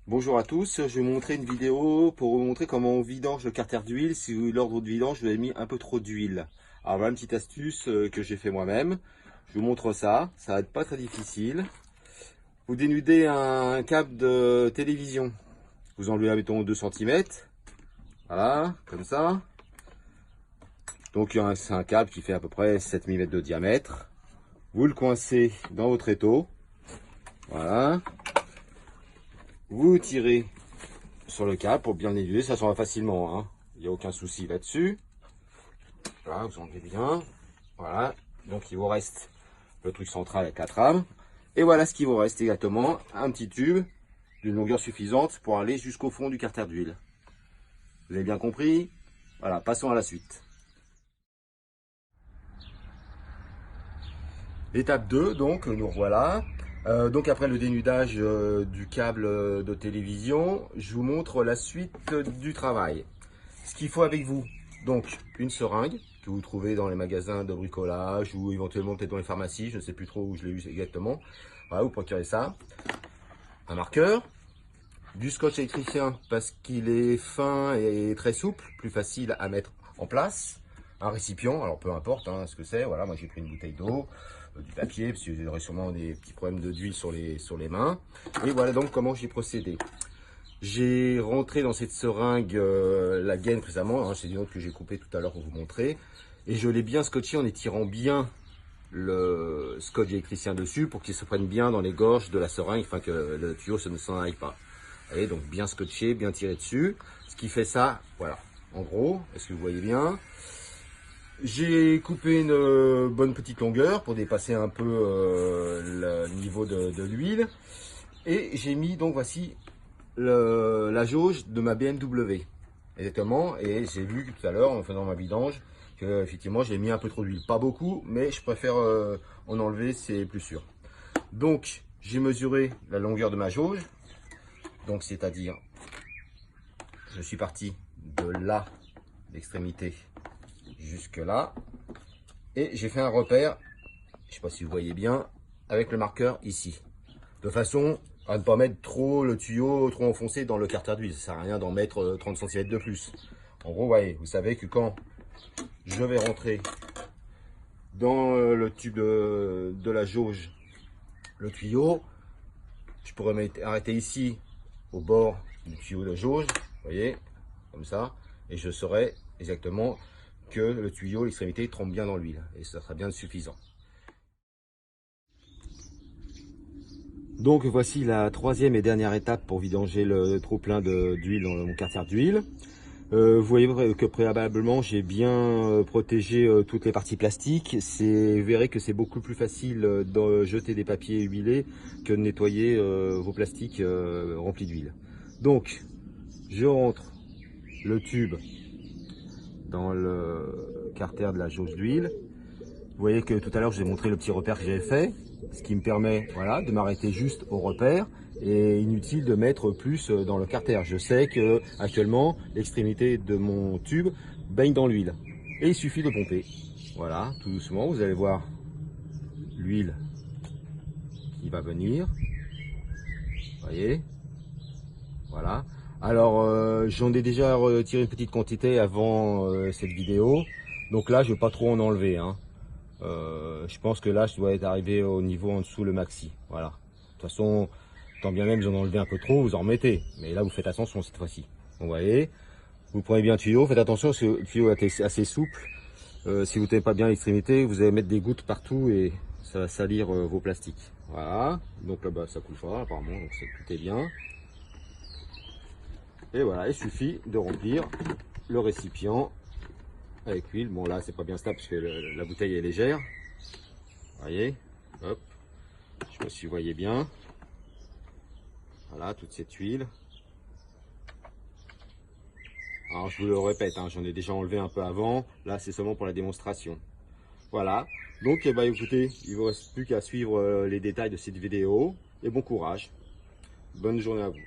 Bonjour à tous, je vais vous montrer une vidéo pour vous montrer comment on vidange le carter d'huile si l'ordre de vidange vous avez mis un peu trop d'huile. Alors voilà une petite astuce que j'ai fait moi-même. Je vous montre ça, ça va être pas très difficile. Vous dénudez un câble de télévision. Vous enlevez mettons 2 cm. Voilà, comme ça. Donc c'est un câble qui fait à peu près 7 mm de diamètre. Vous le coincez dans votre étau. Voilà. Vous tirez sur le câble pour bien l'éluder, ça s'en va facilement, hein. Il n'y a aucun souci là-dessus. Voilà, vous enlevez bien. Voilà, donc il vous reste le truc central avec la trame. Et voilà ce qu'il vous reste exactement, un petit tube d'une longueur suffisante pour aller jusqu'au fond du carter d'huile. Vous avez bien compris? Voilà, passons à la suite. L'étape 2, donc, nous revoilà. Donc après le dénudage du câble de télévision, je vous montre la suite du travail. Ce qu'il faut avec vous, donc une seringue que vous trouvez dans les magasins de bricolage ou éventuellement peut-être dans les pharmacies, je ne sais plus trop où je l'ai eu exactement. Voilà, vous procurez ça. Un marqueur, du scotch électricien parce qu'il est fin et très souple, plus facile à mettre en place. Un récipient, alors peu importe hein, ce que c'est, voilà, moi j'ai pris une bouteille d'eau, du papier, parce que j'aurais sûrement des petits problèmes d'huile sur les mains. Et voilà donc comment j'ai procédé. J'ai rentré dans cette seringue la gaine précédemment, hein, c'est une autre que j'ai coupée tout à l'heure pour vous montrer. Et je l'ai bien scotché en étirant bien le scotch électricien dessus pour qu'il se prenne bien dans les gorges de la seringue, afin que le tuyau ne s'en aille pas. Et donc bien scotché, bien tiré dessus. Ce qui fait ça, voilà. En gros, est-ce que vous voyez bien? J'ai coupé une bonne petite longueur pour dépasser un peu le niveau de l'huile. Et j'ai mis donc voici la jauge de ma BMW. Exactement. Et j'ai vu tout à l'heure en faisant ma vidange que effectivement j'ai mis un peu trop d'huile. Pas beaucoup, mais je préfère en enlever, c'est plus sûr. Donc j'ai mesuré la longueur de ma jauge. Donc c'est-à-dire, je suis parti de là, l'extrémité, jusque là. Et j'ai fait un repère, je ne sais pas si vous voyez bien, avec le marqueur ici. De façon à ne pas mettre trop le tuyau trop enfoncé dans le carter d'huile. Ça ne sert à rien d'en mettre 30 cm de plus. En gros, voyez, vous savez que quand je vais rentrer dans le tube de la jauge, le tuyau, je pourrais arrêter ici au bord du tuyau de jauge, vous voyez, comme ça, et je saurai exactement que le tuyau, l'extrémité, trempe bien dans l'huile, et ça sera bien suffisant. Donc voici la troisième et dernière étape pour vidanger le trop plein d'huile dans mon carter d'huile. Vous voyez que préalablement j'ai bien protégé toutes les parties plastiques. Vous verrez que c'est beaucoup plus facile de jeter des papiers huilés que de nettoyer vos plastiques remplis d'huile. Donc je rentre le tube dans le carter de la jauge d'huile. Vous voyez que tout à l'heure je vous ai montré le petit repère que j'avais fait, ce qui me permet voilà, de m'arrêter juste au repère et inutile de mettre plus dans le carter. Je sais que actuellement l'extrémité de mon tube baigne dans l'huile et il suffit de pomper. Voilà, tout doucement, vous allez voir l'huile qui va venir. Vous voyez, voilà. Alors j'en ai déjà retiré une petite quantité avant cette vidéo, donc là je ne vais pas trop en enlever, hein. Je pense que là je dois être arrivé au niveau en dessous le maxi. Voilà. De toute façon, tant bien même vous en enlevez un peu trop, vous en remettez. Mais là vous faites attention cette fois-ci. Vous voyez, vous prenez bien le tuyau, faites attention parce que le tuyau est assez souple. Si vous ne tenez pas bien l'extrémité, vous allez mettre des gouttes partout et ça va salir vos plastiques. Voilà. Donc là-bas ça coule pas apparemment, donc tout est bien. Et voilà, il suffit de remplir le récipient avec l'huile. Bon là c'est pas bien stable parce que la bouteille est légère. Vous voyez, hop, je sais pas si vous voyez bien. Voilà, toute cette huile. Alors je vous le répète, hein, j'en ai déjà enlevé un peu avant. Là c'est seulement pour la démonstration. Voilà, donc eh ben, écoutez, il ne vous reste plus qu'à suivre les détails de cette vidéo. Et bon courage. Bonne journée à vous.